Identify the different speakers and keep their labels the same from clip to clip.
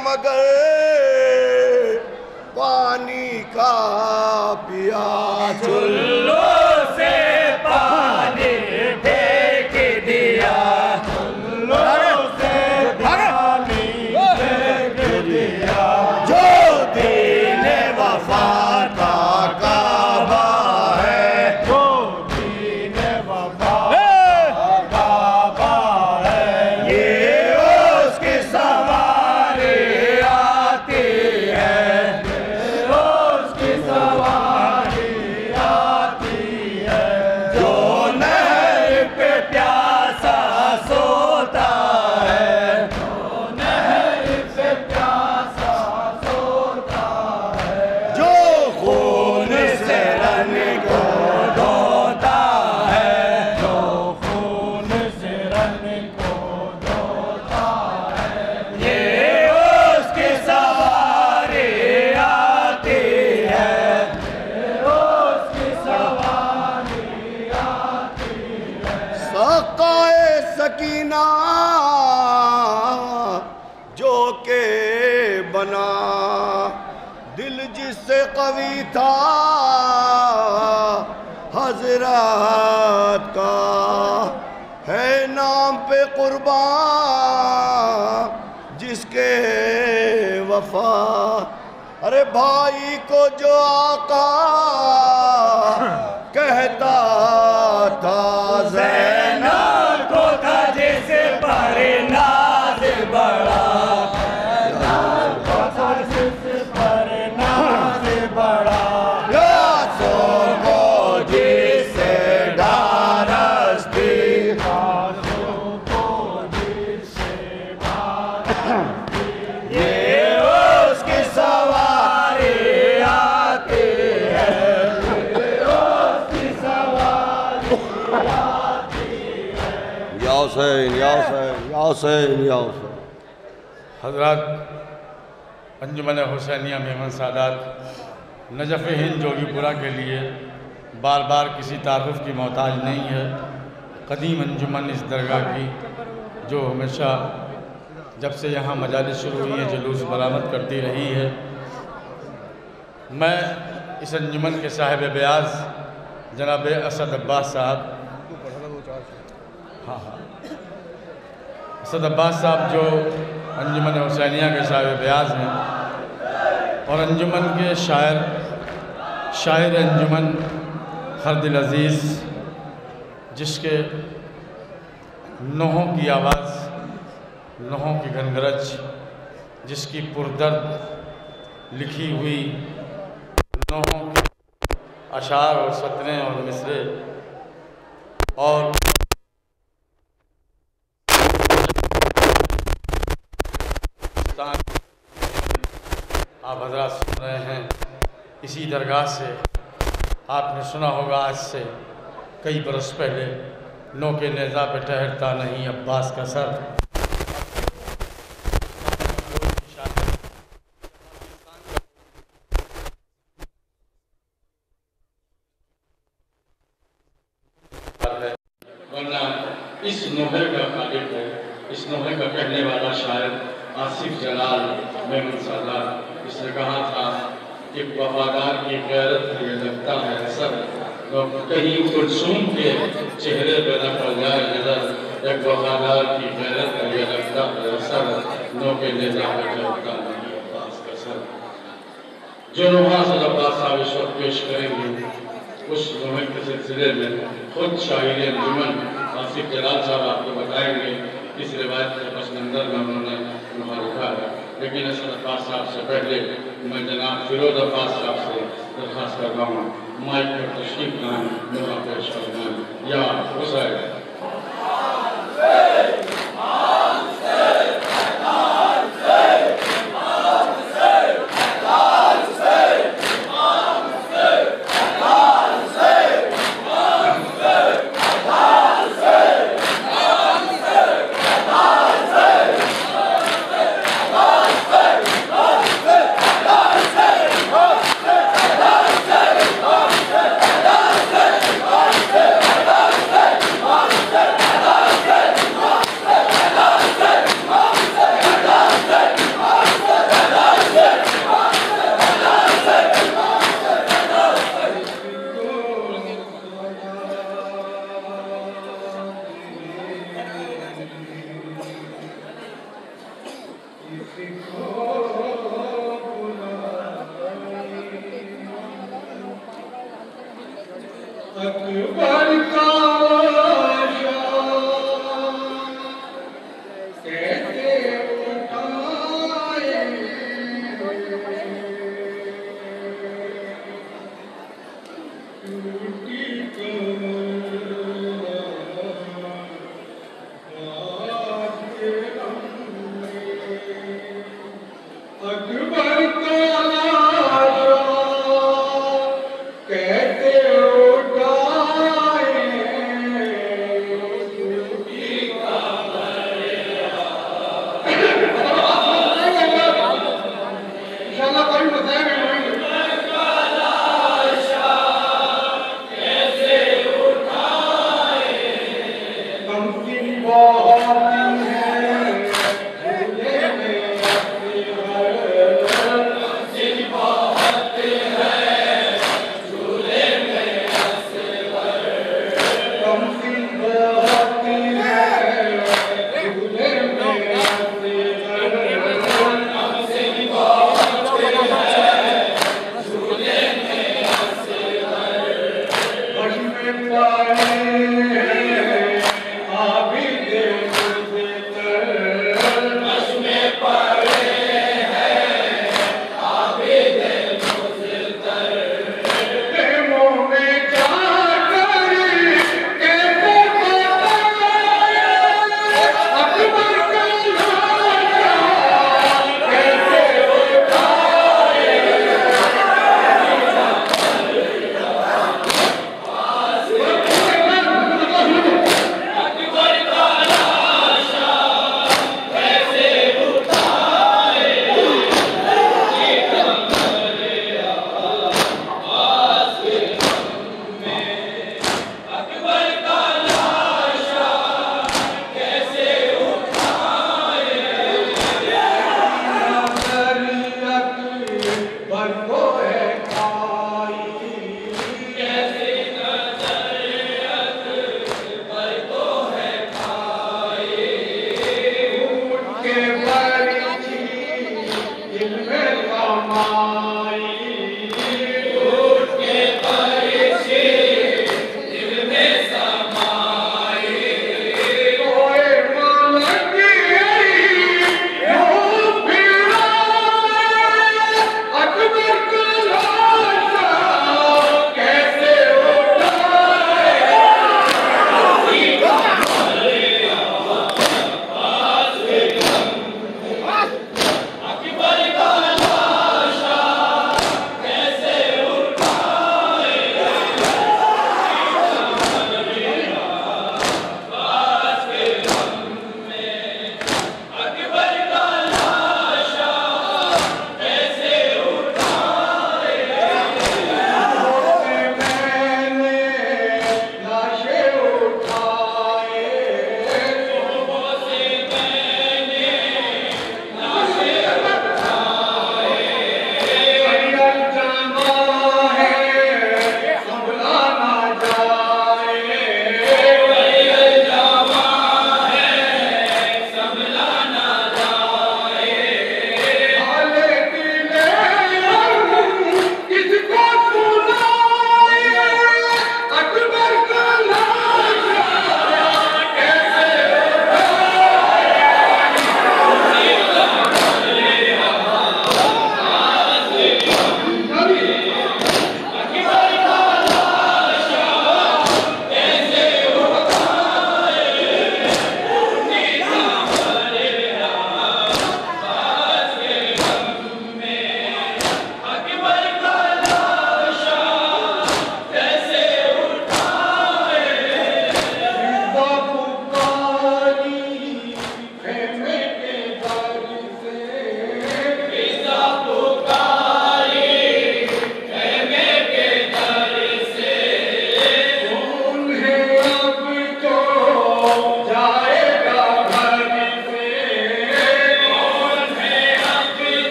Speaker 1: मगर पानी का पिया चुल्लू से पानी फेंक दिया, चुल्लू से पानी फेंक दिया, जो दीन वफा का काबा है, जो दीन वफा का काबा है, ये उसकी सवारी आती है, उसकी सवारी आती है, जो नहर पे प्यासा सोता है, जो नहर पे प्यासा सोता है, जो खून से रन को धोता है, जो खून से रन को धोता है, ये उसकी सवारी आती है, उसकी सवारी आती है। सकाए सकीना जो के बना दिल जिससे कवी था हजरत का है नाम पे कुर्बान जिसके वफा, अरे भाई को जो आका कहता था ज़ैनब को था जिसे पर नाज बड़ा, पर नाज बड़ा, यासों को जिसे ढारस थी, यासों को जिसे ढारस थी, ये उसकी सवारी आती है, उसकी सवारी आती है। या हुसैन या हुसैन या हुसैन या हुसैन।
Speaker 2: हज़रात अंजुमन हुसैनिया मेमन सादात नजफ़ हिंद जोगीपुरा के लिए बार बार किसी तारुफ की मोहताज नहीं है। कदीम अंजुमन इस दरगाह की जो हमेशा जब से यहाँ मजालिस शुरू हुई है जुलूस बरामद करती रही है। मैं इस अंजुमन के साहिब ब्याज जनाब असद अब्बास साहब, हाँ असद अब्बास साहब जो अंजुमन हुसैनिया के साहिब ब्याज हैं और अंजुमन के शायर अंजुमन हर दिल अज़ीज़, जिसके नोहों की आवाज़, नोहों की गनगरज, जिसकी पुरदर्द लिखी हुई नोहों के अशार और सतरें और मिसरे और आप हज़रात सुन रहे हैं। इसी दरगाह से आपने सुना होगा आज से कई बरस पहले, नो के नेज़ा पे ठहरता नहीं अब्बास का सर। वरना इस नोहे का खालिक है, इस नोहे का कहने वाला शायर आसिफ जलाल मेमन सादात। इसने कहा था कि वफादार की गैरत ये लगता है असर, कहीं कुलसूम के चेहरे पर न पड़ जाए नजर, एक वफादार की गैरत ये लगता है असर, नो के नेज़ा पे ठहरता नहीं अब्बास का सर। जो नोहा असद अब्बास साहब इस वक्त पेश करेंगे उस नोहे के सिलसिले में खुद शायर अंजुमन आसिफ जलाल साहब आपको बताएंगे। इस रिवायत के पस मंजर में उन्होंने नोहा लिखा है। लेकिन असद अब्बास साहब से पहले मैं जनाब फिरोज अब्बास साहब से दरख्वास्त कर रहा हूँ माइक पर तशरीफ लाएं, नोहा पेश फरमाएं। या हुसैन अकबर का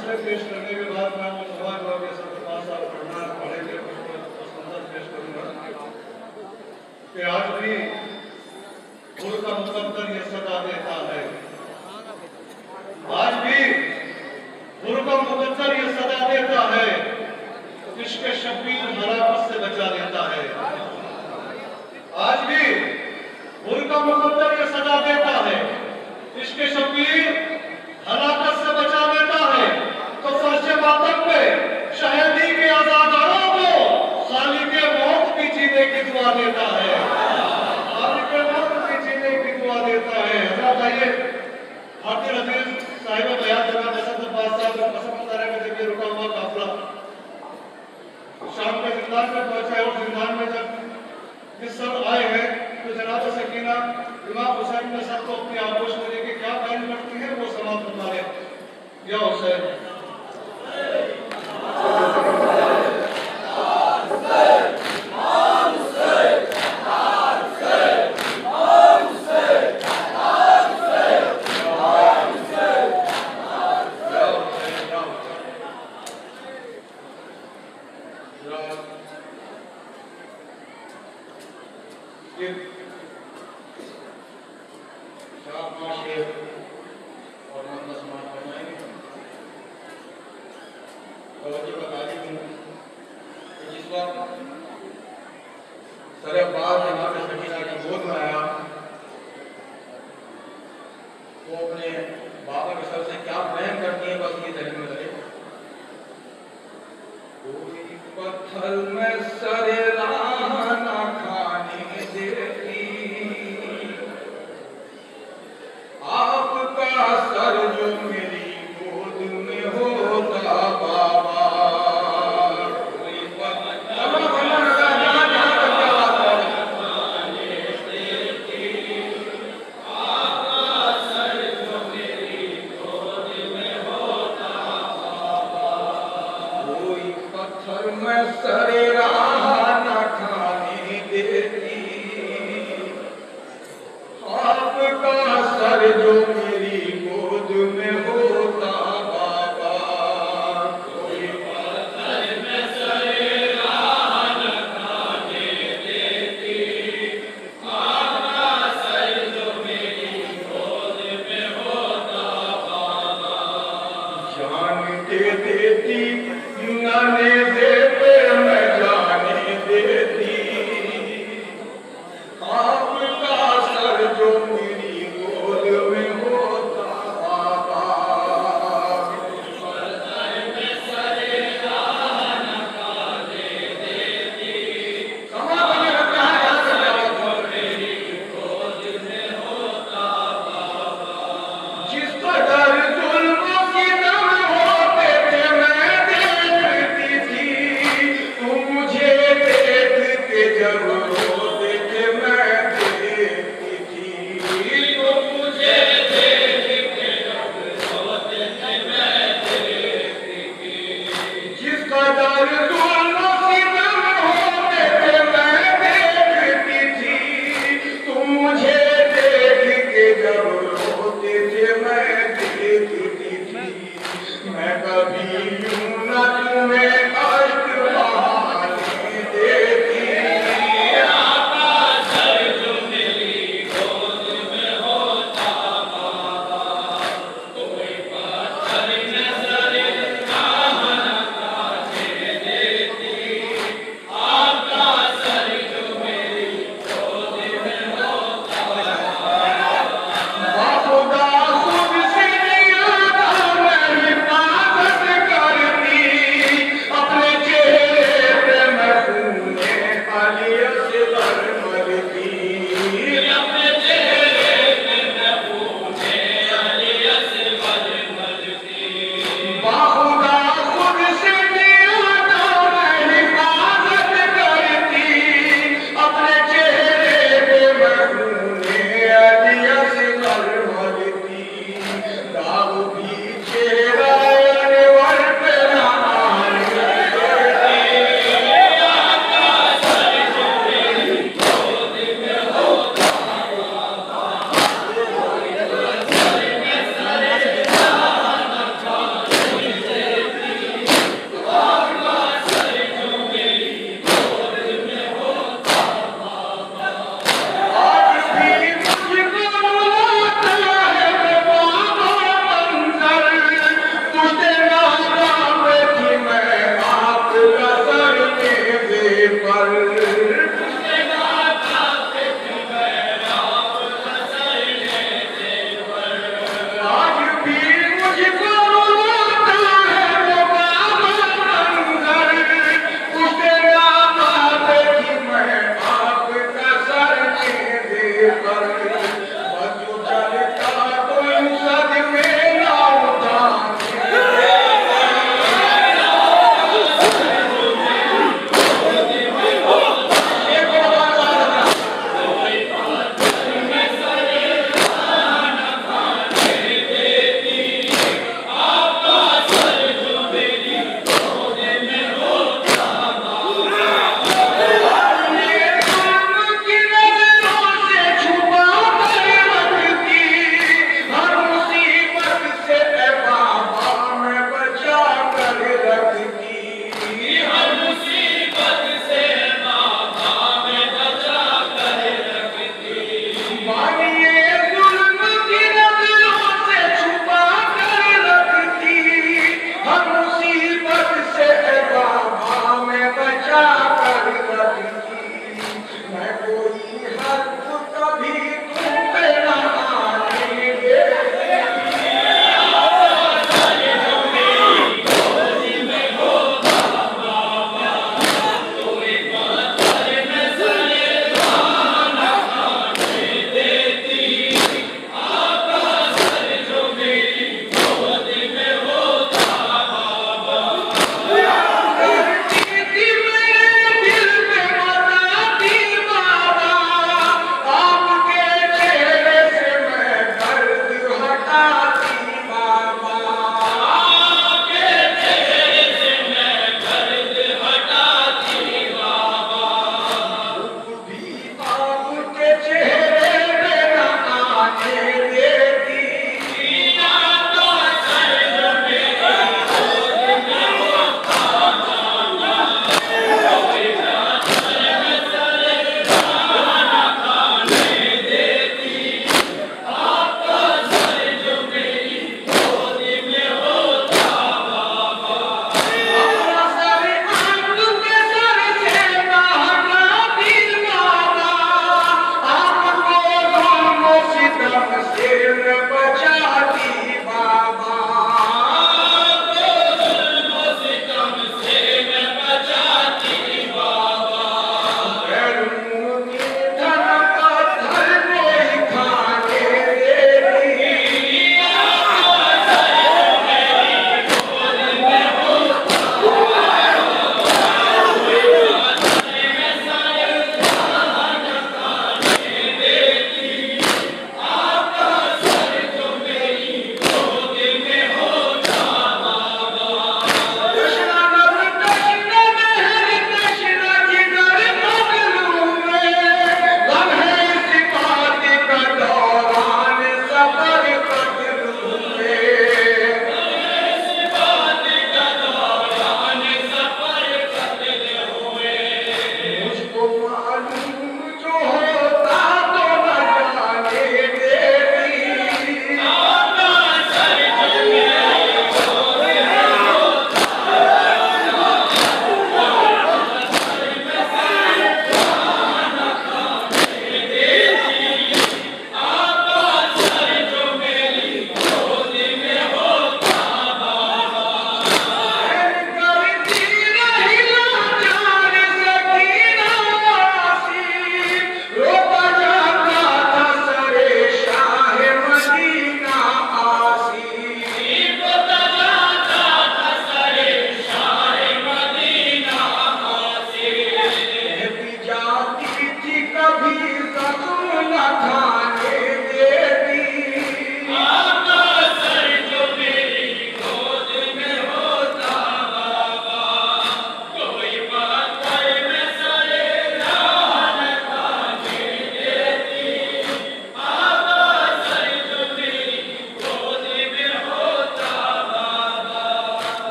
Speaker 3: फैसले पेश करने के बाद मैं वो समाज वर्ग के सबके पास आप पढ़ना पढ़ेंगे उसको संदर्भ पेश करूंगा कि आज भी गुरु का मुकद्दर ये सदा देता है, आज भी गुरु का मुकद्दर ये सदा देता है, इसके शब्बीर हलाकत से बचा देता है। आज भी गुरु का मुकद्दर ये सदा देता है, इसके शब्बीर हलाकत से बचा देता है। तो फर्ज मातम पे शहीदी के आजादारों को खाली के मौत की जीने की दुआ देता है, खाली के मौत की जीने की दुआ देता है। हजरत आइए हाफिज अजीज साहिब बयान जनाब हसन अब्बास साहब को पसंद तरह का जब रुका हुआ काफिला शाम के जिंदान में पहुंचा है और जिंदान में जब इस सब आए हैं तो जनाब सकीना इमाम हुसैन ने सबको अपनी आगोश में लेके क्या बयान करती है वो समाप्त बता रहे या हुसैन
Speaker 1: मैं कभी यूं न तुम्हें